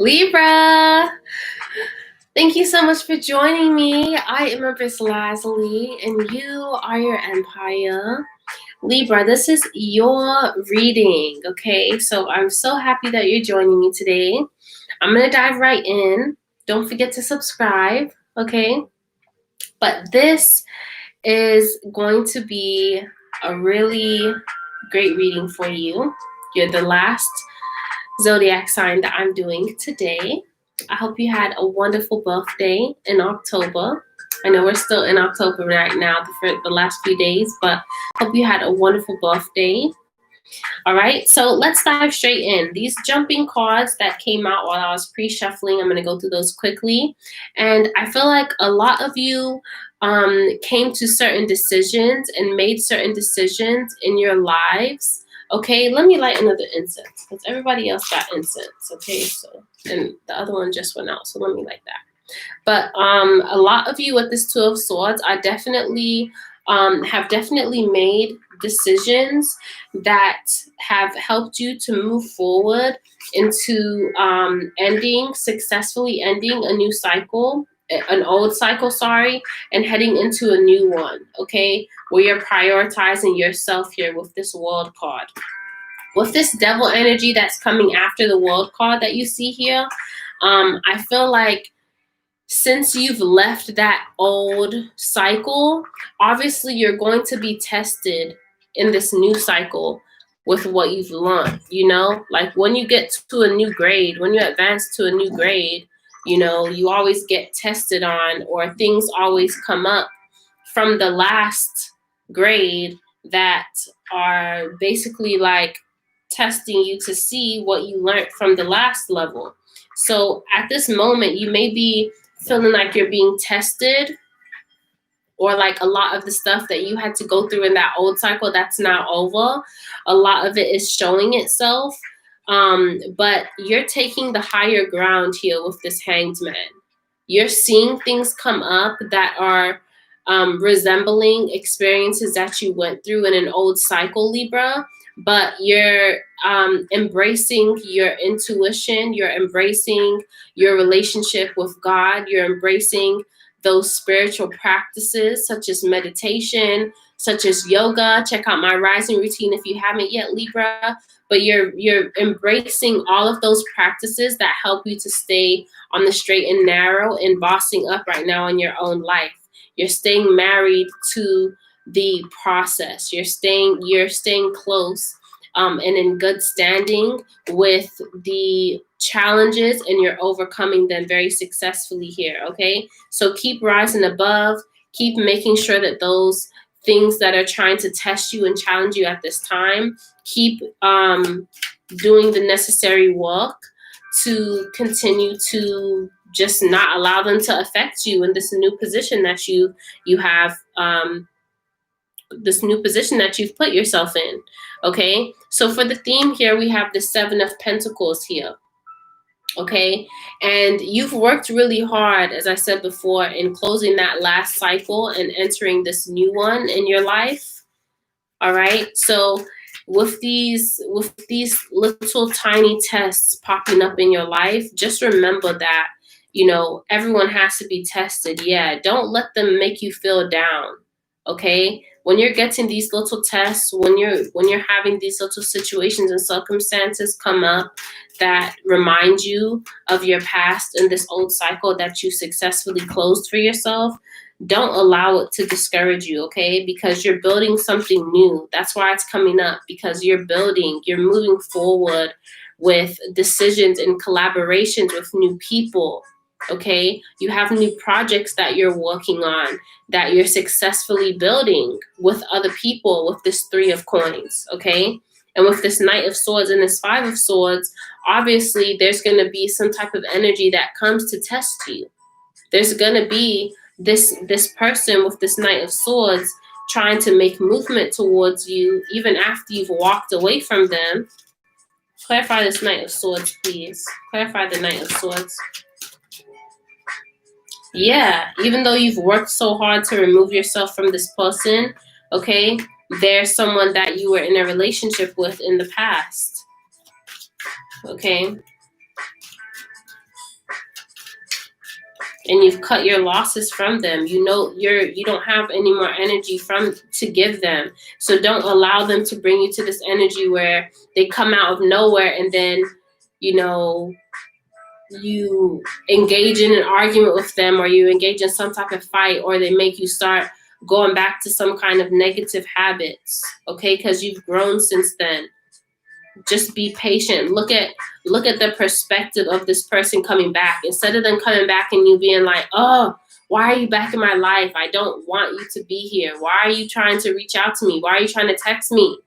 Libra, thank you so much for joining me. I am EmpressLazuli, and you are your empire. Libra, this is your reading, okay? So I'm so happy that you're joining me today. I'm going to dive right in. Don't forget to subscribe, okay? But this is going to be a really great reading for you. You're the last zodiac sign that I'm doing today. I hope you had a wonderful birthday in October. I know we're still in October right now for the last few days, but hope you had a wonderful birthday. All right, so let's dive straight in. These jumping cards that came out while I was pre-shuffling, I'm going to go through those quickly. And I feel like a lot of you came to certain decisions and made certain decisions in your lives. Okay, let me light another incense because everybody else got incense. Okay, so, and the other one just went out, so let me light that. But a lot of you with this Two of Swords are definitely have definitely made decisions that have helped you to move forward into successfully ending a new cycle, an old cycle, sorry, and heading into a new one, okay, where you're prioritizing yourself here with this World card. With this Devil energy that's coming after the World card that you see here, I feel like since you've left that old cycle, obviously you're going to be tested in this new cycle with what you've learned, you know? Like when you get to a new grade, when you advance to a new grade, you know, you always get tested on, or things always come up from the last grade that are basically like testing you to see what you learned from the last level. So at this moment, you may be feeling like you're being tested, or like a lot of the stuff that you had to go through in that old cycle that's now over, a lot of it is showing itself. But you're taking the higher ground here with this Hanged Man. You're seeing things come up that are resembling experiences that you went through in an old cycle, Libra, but you're embracing your intuition, you're embracing your relationship with God, you're embracing those spiritual practices such as meditation, such as yoga. Check out my rising routine if you haven't yet, Libra. But you're embracing all of those practices that help you to stay on the straight and narrow and bossing up right now in your own life. You're staying married to the process. You're staying close and in good standing with the challenges, and you're overcoming them very successfully here, okay? So keep rising above, keep making sure that those things that are trying to test you and challenge you at this time, keep doing the necessary work to continue to just not allow them to affect you in this new position that you have, this new position that you've put yourself in, okay? So for the theme here, we have the Seven of Pentacles here, okay? And you've worked really hard, as I said before, in closing that last cycle and entering this new one in your life, all right? So with these little tiny tests popping up in your life, just remember that, you know, everyone has to be tested. Yeah, don't let them make you feel down, okay? When you're getting these little tests, when you're having these little situations and circumstances come up that remind you of your past and this old cycle that you successfully closed for yourself, don't allow it to discourage you, okay? Because you're building something new. That's why it's coming up, because you're moving forward with decisions and collaborations with new people, okay? You have new projects that you're working on, that you're successfully building with other people with this Three of Coins, okay? And with this Knight of Swords and this Five of Swords, obviously there's going to be some type of energy that comes to test you. There's going to be this person with this Knight of Swords trying to make movement towards you even after you've walked away from them. Clarify this Knight of Swords, please. Clarify the Knight of Swords. Yeah, even though you've worked so hard to remove yourself from this person, okay, there's someone that you were in a relationship with in the past, okay? and you've cut your losses from them. You know you don't have any more energy to give them. So don't allow them to bring you to this energy where they come out of nowhere and then, you know, you engage in an argument with them, or you engage in some type of fight, or they make you start going back to some kind of negative habits, okay? Because you've grown since then. Just be patient. Look at the perspective of this person coming back. Instead of them coming back and you being like, oh, why are you back in my life? I don't want you to be here. Why are you trying to reach out to me? Why are you trying to text me?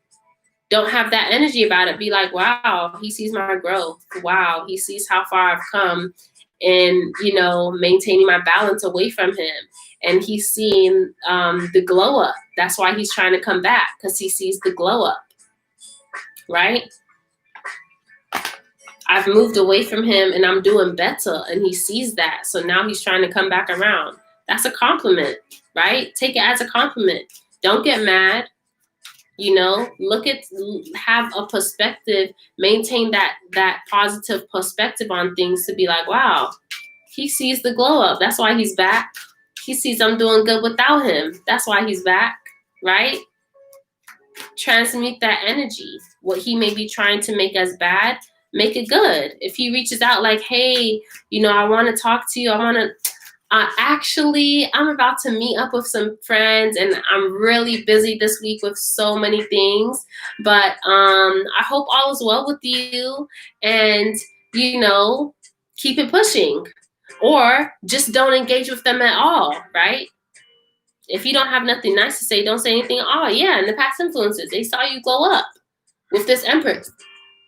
Don't have that energy about it. Be like, wow, he sees my growth. Wow, he sees how far I've come in, you know, maintaining my balance away from him. And he's seeing the glow up. That's why he's trying to come back, because he sees the glow up, right? I've moved away from him and I'm doing better, and he sees that. So now he's trying to come back around. That's a compliment, right? Take it as a compliment. Don't get mad. You know, have a perspective, maintain that positive perspective on things, to be like, wow, he sees the glow up. That's why he's back. He sees I'm doing good without him. That's why he's back, right? Transmute that energy. What he may be trying to make as bad, make it good. If he reaches out like, hey, you know, I want to talk to you. I want to, actually, I'm about to meet up with some friends, and I'm really busy this week with so many things, but I hope all is well with you, and, you know, keep it pushing. Or just don't engage with them at all, right? If you don't have nothing nice to say, don't say anything at all. Yeah, and the past influences, they saw you glow up with this Empress.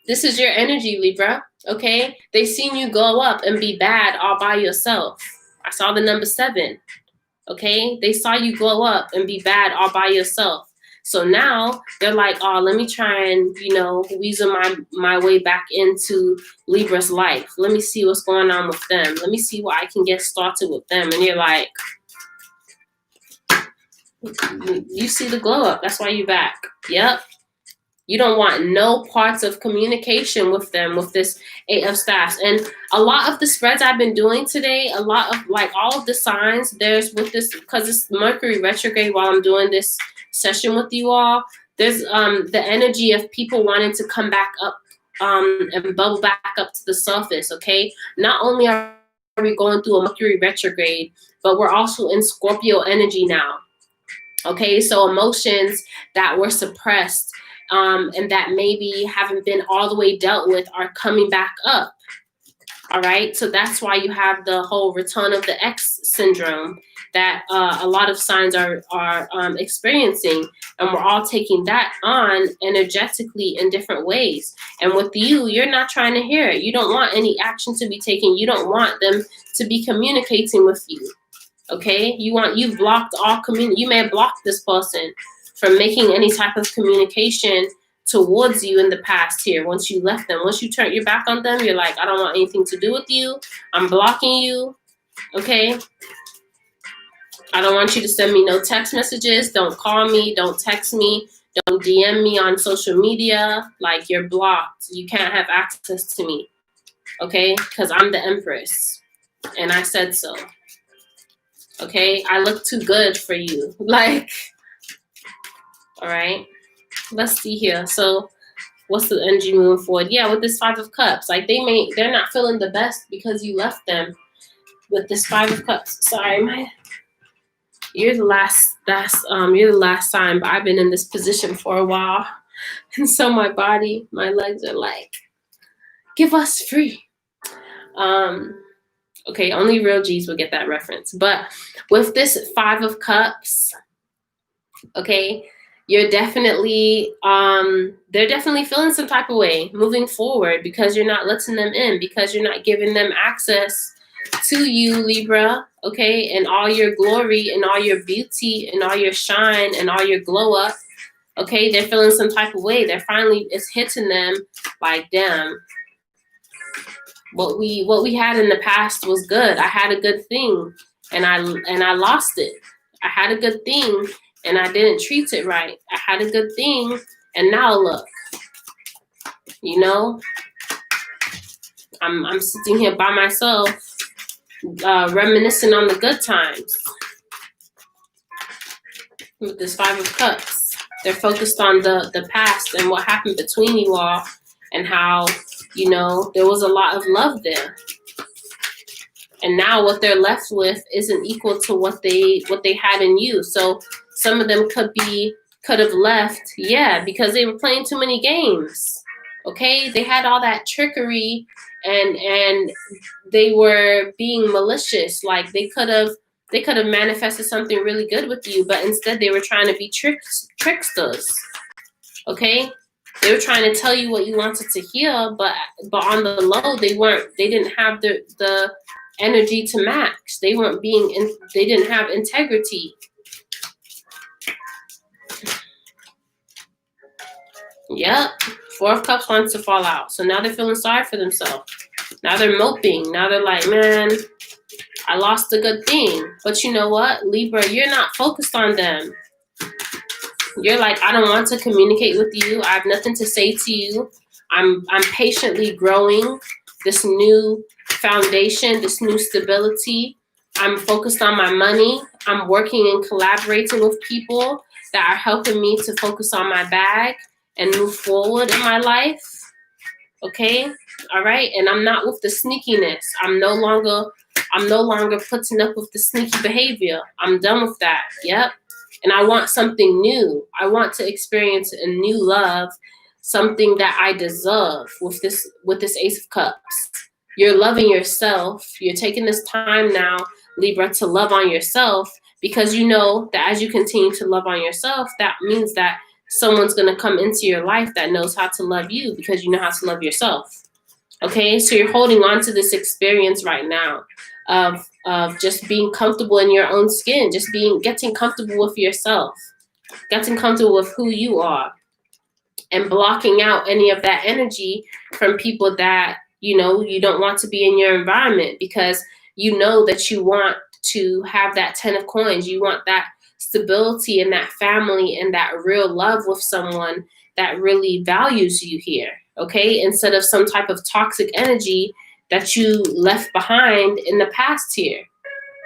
This is your energy, Libra, okay? They seen you glow up and be bad all by yourself. I saw the number 7, okay? They saw you glow up and be bad all by yourself. So now they're like, oh, let me try and, you know, weasel my way back into Libra's life. Let me see what's going on with them. Let me see what I can get started with them. And you're like, you see the glow up. That's why you're back. Yep. You don't want no parts of communication with them, with this 8 of Staffs. And a lot of the spreads I've been doing today, a lot of, like, all of the signs, there's with this, because it's Mercury retrograde while I'm doing this session with you all, there's the energy of people wanting to come back up and bubble back up to the surface, okay? Not only are we going through a Mercury retrograde, but we're also in Scorpio energy now, okay? So emotions that were suppressed, and that maybe haven't been all the way dealt with, are coming back up. All right. So that's why you have the whole return of the X syndrome that a lot of signs are experiencing. And we're all taking that on energetically in different ways. And with you, you're not trying to hear it. You don't want any action to be taken. You don't want them to be communicating with you. Okay. You've blocked all you may have blocked this person from making any type of communication towards you in the past here. Once you left them, once you turned your back on them, you're like, I don't want anything to do with you. I'm blocking you, okay? I don't want you to send me no text messages. Don't call me. Don't text me. Don't DM me on social media. Like, you're blocked. You can't have access to me, okay? Because I'm the Empress, and I said so, okay? I look too good for you. Like, all right, let's see here. So what's the energy moving forward? Yeah, with this 5 of Cups, like they're not feeling the best because you left them with this 5 of Cups. Sorry, you're the last sign, but I've been in this position for a while. And so my legs are like, give us free. Okay, only real G's will get that reference. But with this 5 of Cups, okay, you're definitely, they're definitely feeling some type of way moving forward because you're not letting them in, because you're not giving them access to you, Libra, okay, and all your glory and all your beauty and all your shine and all your glow up, okay? They're feeling some type of way. It's hitting them like, damn, what we had in the past was good. I had a good thing and I lost it. I had a good thing and I didn't treat it right. I had a good thing, and now look, you know, I'm sitting here by myself, reminiscing on the good times. With this Five of Cups, they're focused on the past and what happened between you all, and how, you know, there was a lot of love there. And now what they're left with isn't equal to what they had in you. So some of them could have left, yeah, because they were playing too many games. Okay, they had all that trickery, and they were being malicious. Like they could have manifested something really good with you, but instead they were trying to be tricksters. Okay, they were trying to tell you what you wanted to hear, but on the low, they didn't have the energy to match. They didn't have integrity. Yep. Four of Cups wants to fall out. So now they're feeling sorry for themselves. Now they're moping. Now they're like, man, I lost a good thing. But you know what, Libra, you're not focused on them. You're like, I don't want to communicate with you. I have nothing to say to you. I'm patiently growing this new foundation, this new stability. I'm focused on my money. I'm working and collaborating with people that are helping me to focus on my bag and move forward in my life. Okay? All right? And I'm not with the sneakiness. I'm no longer putting up with the sneaky behavior. I'm done with that. Yep. And I want something new. I want to experience a new love, something that I deserve with this Ace of Cups. You're loving yourself. You're taking this time now, Libra, to love on yourself, because you know that as you continue to love on yourself, that means that someone's going to come into your life that knows how to love you, because you know how to love yourself. Okay, so you're holding on to this experience right now of just being comfortable in your own skin, just getting comfortable with yourself, getting comfortable with who you are, and blocking out any of that energy from people that, you know, you don't want to be in your environment, because you know that you want to have that 10 of coins. You want that stability and that family and that real love with someone that really values you here, okay? Instead of some type of toxic energy that you left behind in the past here,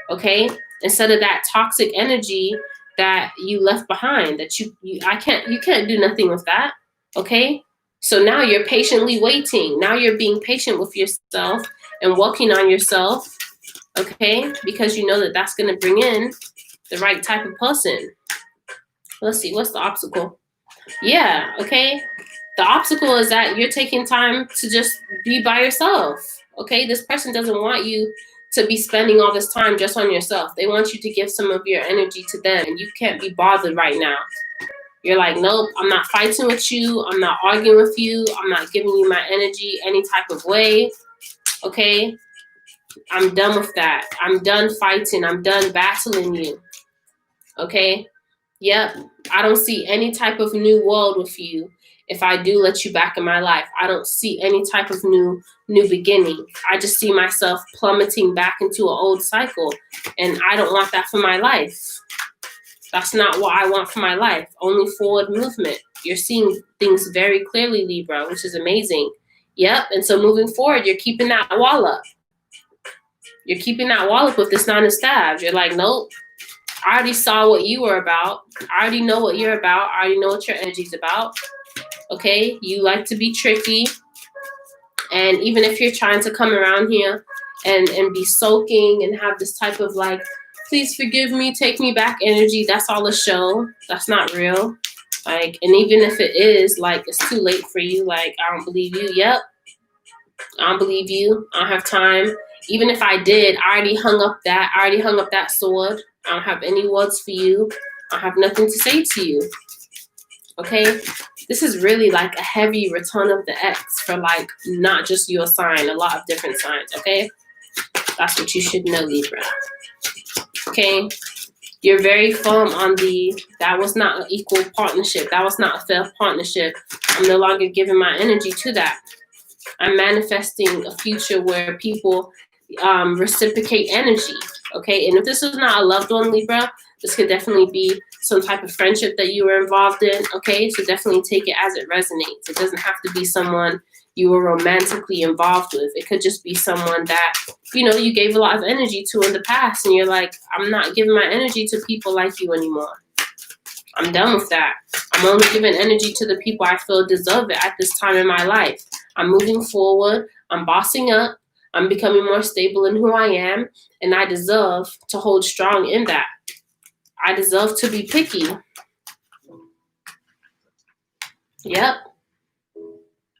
okay? Instead of that toxic energy that you left behind, that you can't do nothing with that, okay? So now you're patiently waiting. Now you're being patient with yourself and working on yourself, okay? Because you know that that's going to bring in the right type of person. Let's see, what's the obstacle? Yeah, okay. The obstacle is that you're taking time to just be by yourself, okay? This person doesn't want you to be spending all this time just on yourself. They want you to give some of your energy to them, and you can't be bothered right now. You're like, nope, I'm not fighting with you. I'm not arguing with you. I'm not giving you my energy any type of way, okay? I'm done with that. I'm done fighting. I'm done battling you, okay? Yep, I don't see any type of new world with you if I do let you back in my life. I don't see any type of new beginning. I just see myself plummeting back into an old cycle, and I don't want that for my life. That's not what I want for my life. Only forward movement. You're seeing things very clearly, Libra, which is amazing. Yep, and so moving forward, you're keeping that wall up. You're keeping that wall up with this Nine of Staves. You're like, nope, I already saw what you were about. I already know what you're about. I already know what your energy's about. Okay, you like to be tricky. And even if you're trying to come around here and be soaking and have this type of like, please forgive me, take me back energy, that's all a show. That's not real. Like, and even if it is, like, it's too late for you. Like, I don't believe you. Yep, I don't believe you. I don't have time. Even if I did, I already hung up that sword. I don't have any words for you. I have nothing to say to you. Okay? This is really like a heavy return of the X for like not just your sign, a lot of different signs, okay? That's what you should know, Libra. Okay? You're very firm on that was not an equal partnership. That was not a fair partnership. I'm no longer giving my energy to that. I'm manifesting a future where people reciprocate energy, okay? And if this is not a loved one, Libra, this could definitely be some type of friendship that you were involved in, okay? So definitely take it as it resonates. It doesn't have to be someone you were romantically involved with. It could just be someone that, you know, you gave a lot of energy to in the past, and you're like, I'm not giving my energy to people like you anymore. I'm done with that. I'm only giving energy to the people I feel deserve it at this time in my life. I'm moving forward. I'm bossing up. I'm becoming more stable in who I am, and I deserve to hold strong in that. I deserve to be picky. Yep.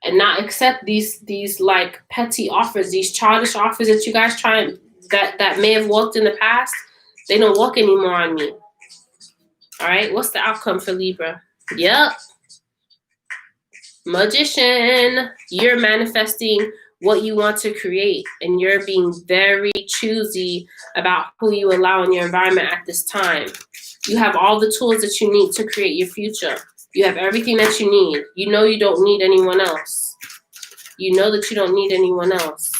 And not accept these like petty offers, these childish offers that you guys that may have worked in the past. They don't work anymore on me. All right. What's the outcome for Libra? Yep. Magician. You're manifesting what you want to create, and you're being very choosy about who you allow in your environment at this time. You have all the tools that you need to create your future. You have everything that you need. You know you don't need anyone else. You know that you don't need anyone else.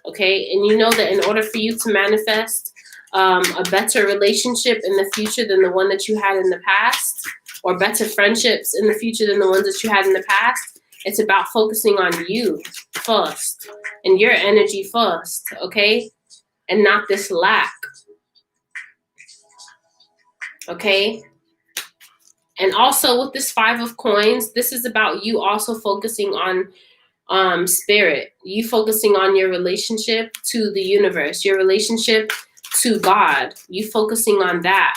Okay? And you know that in order for you to manifest a better relationship in the future than the one that you had in the past, or better friendships in the future than the ones that you had in the past, it's about focusing on you first and your energy first, okay? And not this lack. Okay? And also with this 5 of coins, this is about you also focusing on spirit. You focusing on your relationship to the universe, your relationship to God. You focusing on that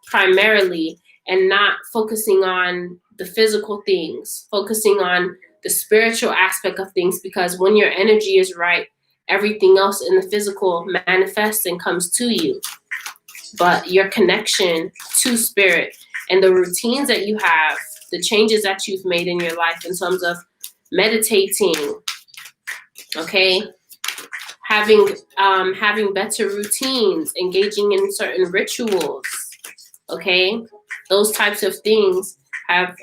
primarily, and not focusing on the physical things, focusing on the spiritual aspect of things, because when your energy is right, everything else in the physical manifests and comes to you. But your connection to spirit and the routines that you have, the changes that you've made in your life in terms of meditating, okay, having better routines, engaging in certain rituals, okay, those types of things have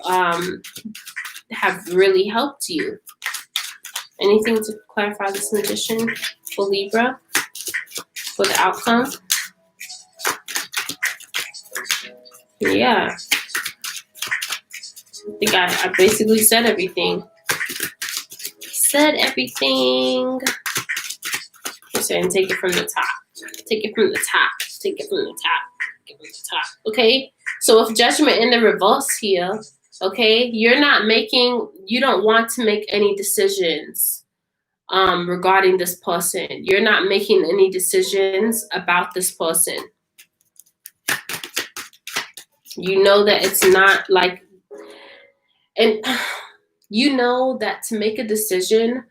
really helped you. Anything to clarify this magician for Libra for the outcome? Yeah. I think I basically said everything. Said everything. I'm saying take it from the top. Take it from the top. Take it from the top. Take it from the top. Okay? So if judgment in the reverse here, okay, you don't want to make any decisions regarding this person. You're not making any decisions about this person. You know that it's not like, and you know that to make a decision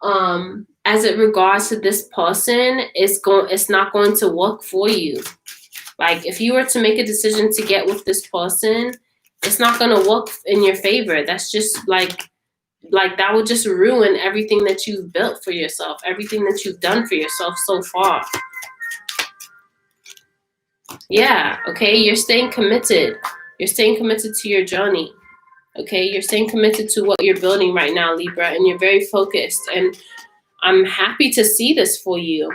as it regards to this person, it's not going to work for you. Like if you were to make a decision to get with this person, it's not going to work in your favor. That's just like that would just ruin everything that you've built for yourself, everything that you've done for yourself so far. Yeah, okay, you're staying committed. You're staying committed to your journey. Okay, you're staying committed to what you're building right now, Libra, and you're very focused. And I'm happy to see this for you.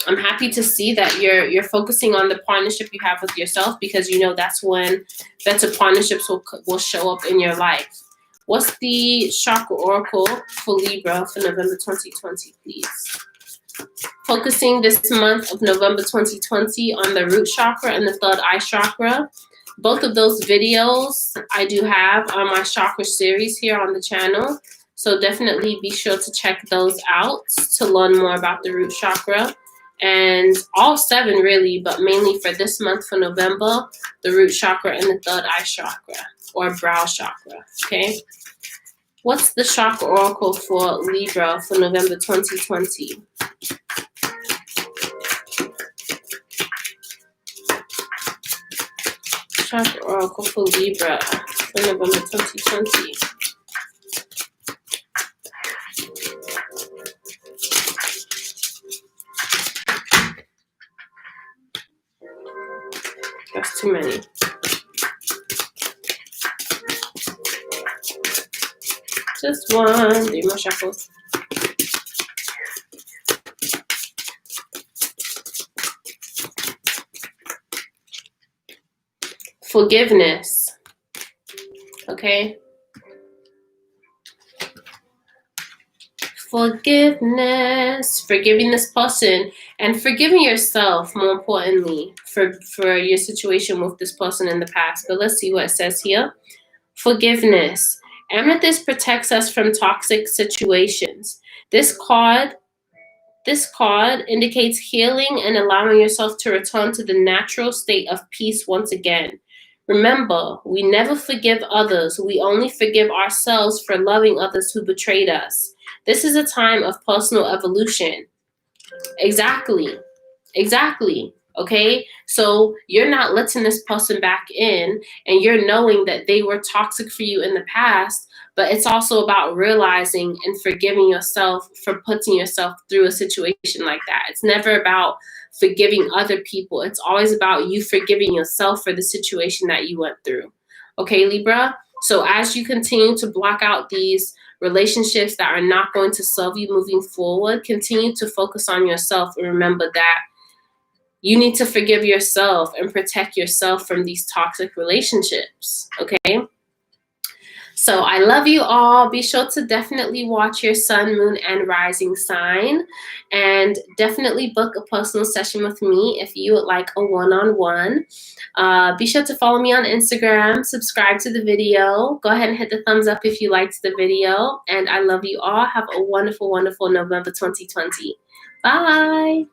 I'm happy to see that you're focusing on the partnership you have with yourself, because you know that's when better partnerships will show up in your life. What's the chakra oracle for Libra for November 2020, please? Focusing this month of November 2020 on the root chakra and the third eye chakra. Both of those videos I do have on my chakra series here on the channel. So definitely be sure to check those out to learn more about the root chakra. And all 7 really, but mainly for this month for November, the root chakra and the third eye chakra or brow chakra, okay? What's the chakra oracle for Libra for November 2020? Chakra oracle for Libra for November 2020. That's too many. Just one. Do more shuffles. Forgiveness. Okay. Forgiveness, forgiving this person and forgiving yourself, more importantly, for your situation with this person in the past. But let's see what it says here. Forgiveness. Amethyst protects us from toxic situations. This card indicates healing and allowing yourself to return to the natural state of peace once again. Remember, we never forgive others. We only forgive ourselves for loving others who betrayed us. This is a time of personal evolution. Exactly. Okay? So you're not letting this person back in, and you're knowing that they were toxic for you in the past, but it's also about realizing and forgiving yourself for putting yourself through a situation like that. It's never about forgiving other people. It's always about you forgiving yourself for the situation that you went through. Okay, Libra? So as you continue to block out these relationships that are not going to serve you moving forward, continue to focus on yourself and remember that you need to forgive yourself and protect yourself from these toxic relationships, okay? So I love you all. Be sure to definitely watch your sun, moon, and rising sign, and definitely book a personal session with me if you would like a one-on-one. Be sure to follow me on Instagram, subscribe to the video. Go ahead and hit the thumbs up if you liked the video, and I love you all. Have a wonderful, wonderful November 2020. Bye.